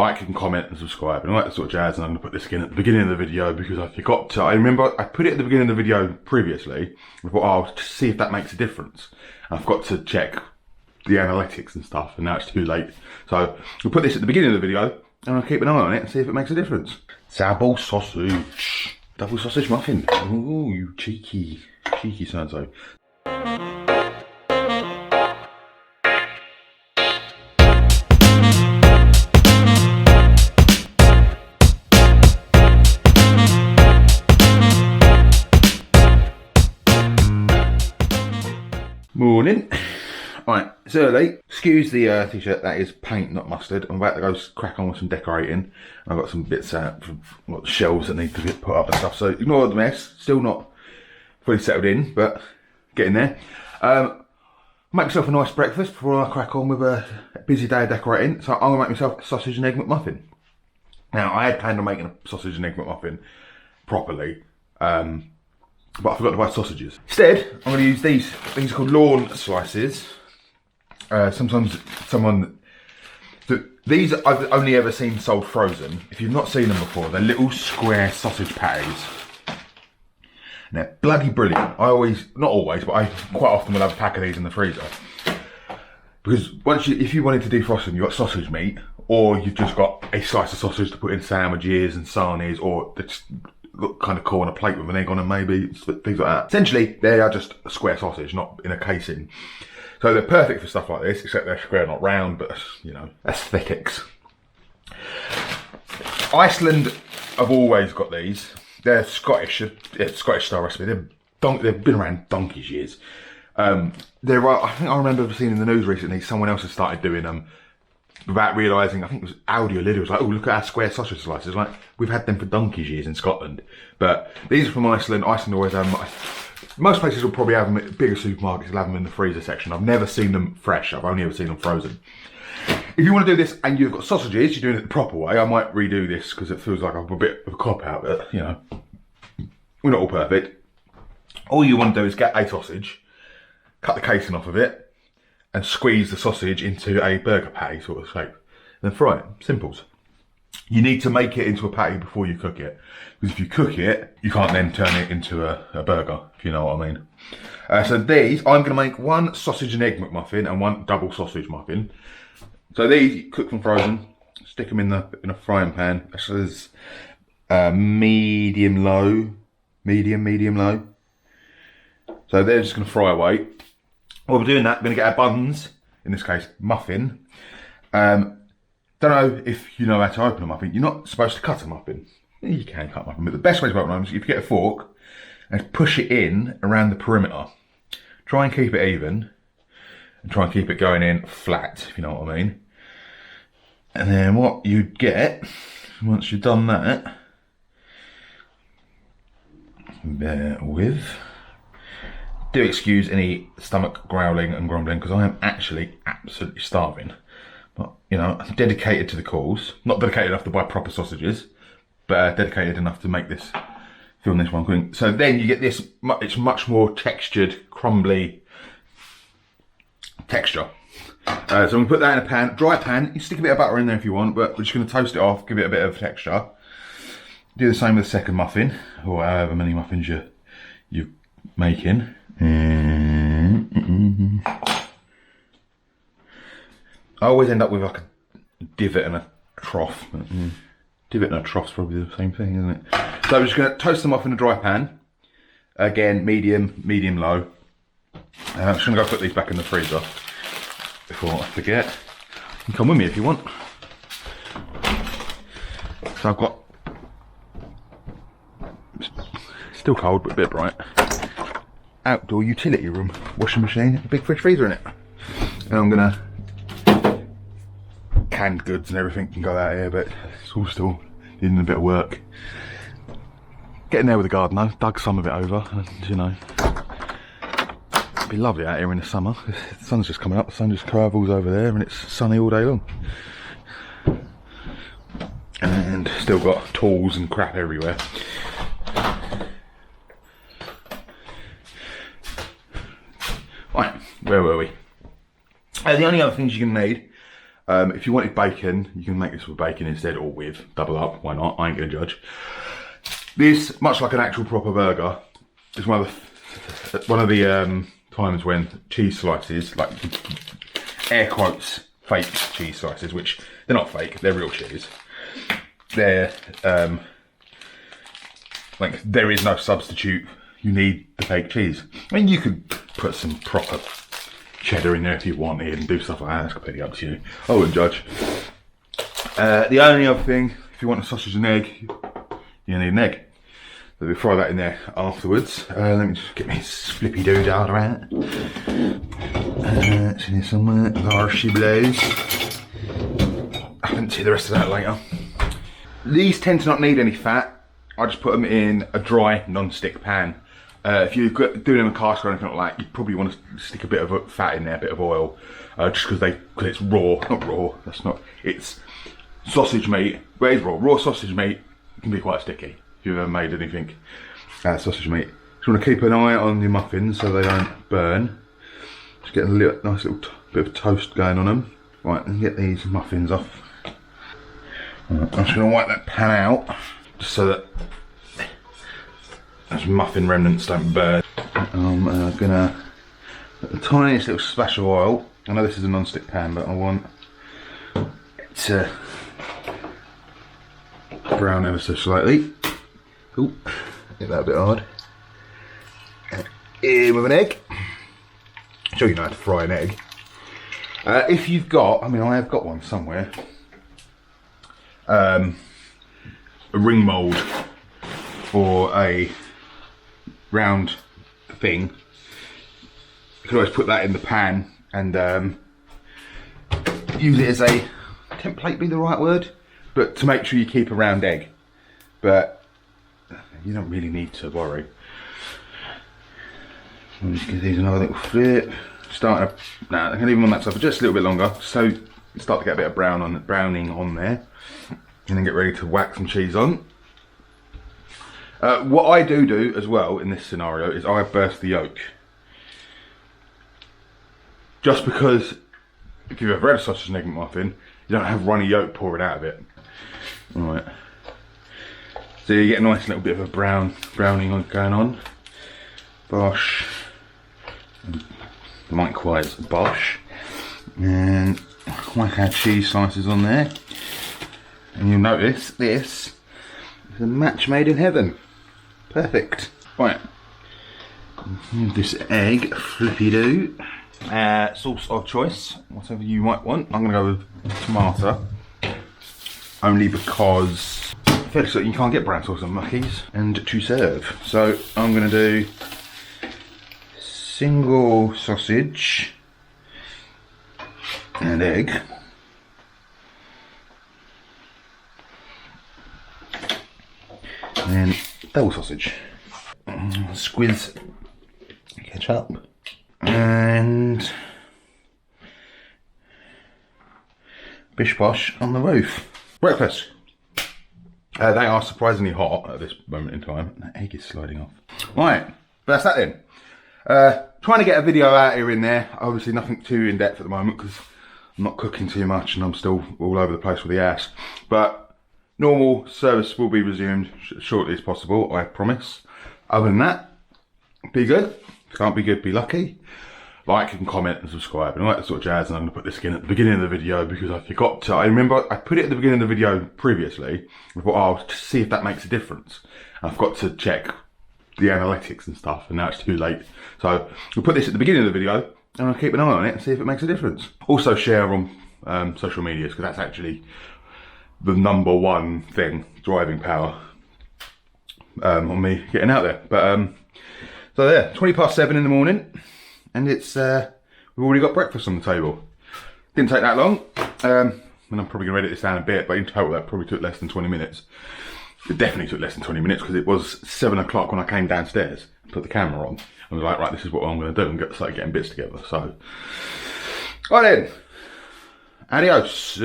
like and comment and subscribe and all that sort of jazz. And I'm going to put this again at the beginning of the video because I forgot to. I remember I put it at the beginning of the video previously. I thought, oh, I'll just see if that makes a difference. And I forgot to check the analytics and stuff, and now it's too late. So we'll put this at the beginning of the video and I'll keep an eye on it and see if it makes a difference. Double sausage. Double sausage muffin. Ooh, you cheeky so-and-so. Morning. Right, it's early. Excuse the t-shirt, that is paint, not mustard. I'm about to go crack on with some decorating. I've got some bits out from shelves that need to get put up and stuff, so ignore the mess. Still not fully settled in, but getting there. Make myself a nice breakfast before I crack on with a busy day of decorating. So I'm gonna make myself a sausage and egg McMuffin. Now, I had planned on making a sausage and egg McMuffin properly, but I forgot to buy sausages. Instead, I'm going to use these things called lawn slices. Sometimes these I've only ever seen sold frozen. If you've not seen them before, they're little square sausage patties. And they're bloody brilliant. I always, not always, but I quite often will have a pack of these in the freezer. Because if you wanted to defrost them, you've got sausage meat, or you've just got a slice of sausage to put in sandwiches and sarnies, or they just look kind of cool on a plate with an egg on them, maybe, things like that. Essentially, they are just a square sausage, not in a casing. So they're perfect for stuff like this, except they're square, not round, but, you know, aesthetics. Iceland have always got these. They're Scottish style recipe. They've been around donkey's years. I think I remember seeing in the news recently, someone else has started doing them without realising. I think it was Aldi or Lidl was like, oh, look at our square sausage slices. Like, we've had them for donkey's years in Scotland. But these are from Iceland. Iceland always have them. Most places will probably have them at bigger supermarkets, will have them in the freezer section. I've never seen them fresh. I've only ever seen them frozen. If you want to do this and you've got sausages, you're doing it the proper way. I might redo this because it feels like I'm a bit of a cop-out, but, you know, we're not all perfect. All you want to do is get a sausage, cut the casing off of it, and squeeze the sausage into a burger patty sort of shape. And then fry it. Simples. You need to make it into a patty before you cook it. Because if you cook it, you can't then turn it into a burger, if you know what I mean. So these, I'm going to make one sausage and egg McMuffin and one double sausage muffin. So these, cook them frozen, stick them in a frying pan. This is medium low. So they're just going to fry away. While we're doing that, we're going to get our buns, in this case, muffin. Don't know if you know how to open a muffin. You're not supposed to cut a muffin. You can cut a muffin, but the best way to open a muffin is if you get a fork and push it in around the perimeter. Try and keep it even, and try and keep it going in flat, if you know what I mean. And then what you'd get, once you've done that, bear with. Do excuse any stomach growling and grumbling because I am actually absolutely starving. But, you know, I'm dedicated to the cause. Not dedicated enough to buy proper sausages, but dedicated enough to make this, film this one quick. So then you get this, it's much more textured, crumbly texture. So I'm going to put that in a pan, dry pan. You stick a bit of butter in there if you want, but we're just going to toast it off, give it a bit of texture. Do the same with the second muffin, or however many muffins you're making. I always end up with like a divot and a trough. Divot and a trough's probably the same thing, isn't it? So I'm just going to toast them off in a dry pan. Again, medium low. I'm just going to go put these back in the freezer before I forget. You can come with me if you want. So I've got, still cold but a bit bright, outdoor utility room, washing machine, a big fridge freezer in it. And I'm gonna, canned goods and everything can go out here, but it's all still needing a bit of work. Getting there with the garden though, dug some of it over, and you know, it'd be lovely out here in the summer. The sun's just coming up, the sun just curls over there and it's sunny all day long. And still got tools and crap everywhere. Right, where were we? The only other things you can need, If you wanted bacon, you can make this with bacon instead, or with double up. Why not? I ain't gonna judge. This, much like an actual proper burger, is one of the times when cheese slices, like air quotes, fake cheese slices, which they're not fake, they're real cheese. They're like, there is no substitute. You need the fake cheese. I mean, you could put some proper cheddar in there if you wanted and do stuff like that. That's completely up to you. I wouldn't judge. The only other thing, if you want a sausage and egg, you need an egg. So we fry that in there afterwards. Let me just get my flippy doodad around. It's in here somewhere. There she blows. I can see the rest of that later. These tend to not need any fat. I just put them in a dry non-stick pan. If you're doing them in a cast or anything like that, you probably want to stick a bit of fat in there, a bit of oil, just because it's raw. Not raw. That's not. It's sausage meat. Well, it's raw. Raw sausage meat can be quite sticky. If you've ever made anything sausage meat, just want to keep an eye on your muffins so they don't burn. Just get a nice little bit of toast going on them. Right, and get these muffins off. Right, I'm just going to wipe that pan out, just so that those muffin remnants don't burn. I'm going to put the tiniest little splash of oil. I know this is a non-stick pan, but I want it to brown ever so slightly. Ooh, get that a bit hard. In with an egg. I'm sure you know how to fry an egg. If you've got, I mean, I have got one somewhere. A ring mould for a round thing. You can always put that in the pan and use it as a template, be the right word, but to make sure you keep a round egg. But you don't really need to worry. I'll just give these another little flip. I'm going to leave them on that side for just a little bit longer, so you start to get a bit of browning on there, and then get ready to whack some cheese on. What I do as well in this scenario is I burst the yolk. Just because if you've ever had a sausage and egg McMuffin, you don't have runny yolk pouring out of it. Alright. So you get a nice little bit of a browning going on. Bosh. Likewise, bosh. And whack our cheese slices on there. And you'll notice this is a match made in heaven. Perfect. Right. This egg, flippy do. Sauce of choice, whatever you might want. I'm going to go with tomato. Only because I feel like you can't get brown sauce on Muckies. And to serve. So I'm going to do single sausage and egg. And double sausage. Squiz ketchup. And bish bosh on the roof. Breakfast. They are surprisingly hot at this moment in time. That egg is sliding off. Right, but that's that then. Trying to get a video out here in there. Obviously nothing too in depth at the moment because I'm not cooking too much and I'm still all over the place with the ass. But normal service will be resumed as shortly as possible, I promise. Other than that, be good. Can't be good, be lucky. Like and comment and subscribe and all that sort of jazz. And I'm going to put this again at the beginning of the video because I forgot to. I remember I put it at the beginning of the video previously. I thought, oh, I'll just see if that makes a difference. And I forgot to check the analytics and stuff, and now it's too late. So we'll put this at the beginning of the video and I'll keep an eye on it and see if it makes a difference. Also share on social medias because that's actually the number1 thing, driving power on me getting out there. But so yeah, 7:20 in the morning, and it's we've already got breakfast on the table. Didn't take that long, and I'm probably gonna edit this down a bit, but in total that probably took less than 20 minutes. It definitely took less than 20 minutes because it was 7 o'clock when I came downstairs and put the camera on. I was like, right, this is what I'm gonna do, and start getting bits together. So, right then, adios.